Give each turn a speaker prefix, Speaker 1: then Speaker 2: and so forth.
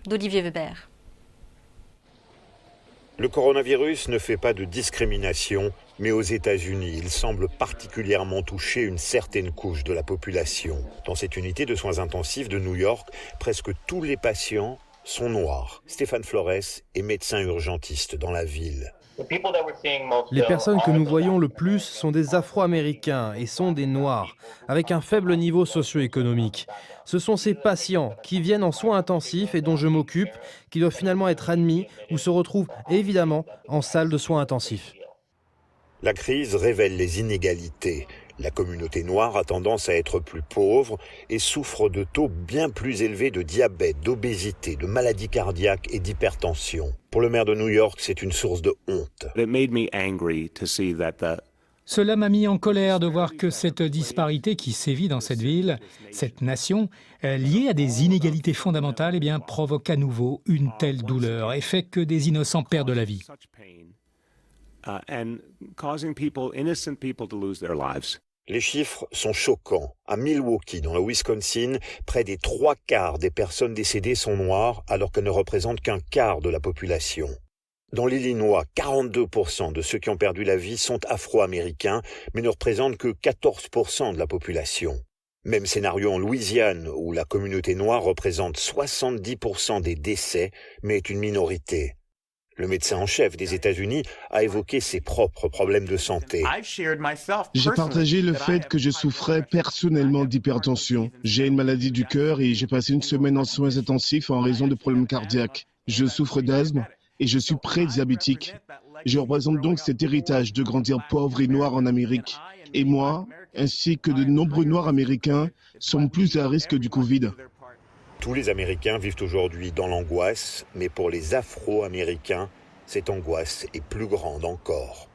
Speaker 1: d'Olivier Weber.
Speaker 2: Le coronavirus ne fait pas de discrimination, mais aux États-Unis, il semble particulièrement toucher une certaine couche de la population. Dans cette unité de soins intensifs de New York, presque tous les patients sont noirs. Stéphane Flores est médecin urgentiste dans la ville.
Speaker 3: Les personnes que nous voyons le plus sont des Afro-Américains et sont des Noirs, avec un faible niveau socio-économique. Ce sont ces patients qui viennent en soins intensifs et dont je m'occupe, qui doivent finalement être admis ou se retrouvent évidemment en salle de soins intensifs.
Speaker 2: La crise révèle les inégalités. La communauté noire a tendance à être plus pauvre et souffre de taux bien plus élevés de diabète, d'obésité, de maladies cardiaques et d'hypertension. Pour le maire de New York, c'est une source de honte.
Speaker 4: Cela m'a mis en colère de voir que cette disparité qui sévit dans cette ville, cette nation, liée à des inégalités fondamentales, provoque à nouveau une telle douleur et fait que des innocents perdent la vie.
Speaker 2: Les chiffres sont choquants. À Milwaukee, dans le Wisconsin, près des 3/4 des personnes décédées sont noires, alors qu'elles ne représentent qu'un quart de la population. Dans l'Illinois, 42% de ceux qui ont perdu la vie sont afro-américains, mais ne représentent que 14% de la population. Même scénario en Louisiane, où la communauté noire représente 70% des décès, mais est une minorité. Le médecin en chef des États-Unis a évoqué ses propres problèmes de santé.
Speaker 5: J'ai partagé le fait que je souffrais personnellement d'hypertension. J'ai une maladie du cœur et j'ai passé une semaine en soins intensifs en raison de problèmes cardiaques. Je souffre d'asthme et je suis pré-diabétique. Je représente donc cet héritage de grandir pauvre et noir en Amérique. Et moi, ainsi que de nombreux Noirs américains, sommes plus à risque du Covid.
Speaker 2: Tous les Américains vivent aujourd'hui dans l'angoisse, mais pour les Afro-Américains, cette angoisse est plus grande encore.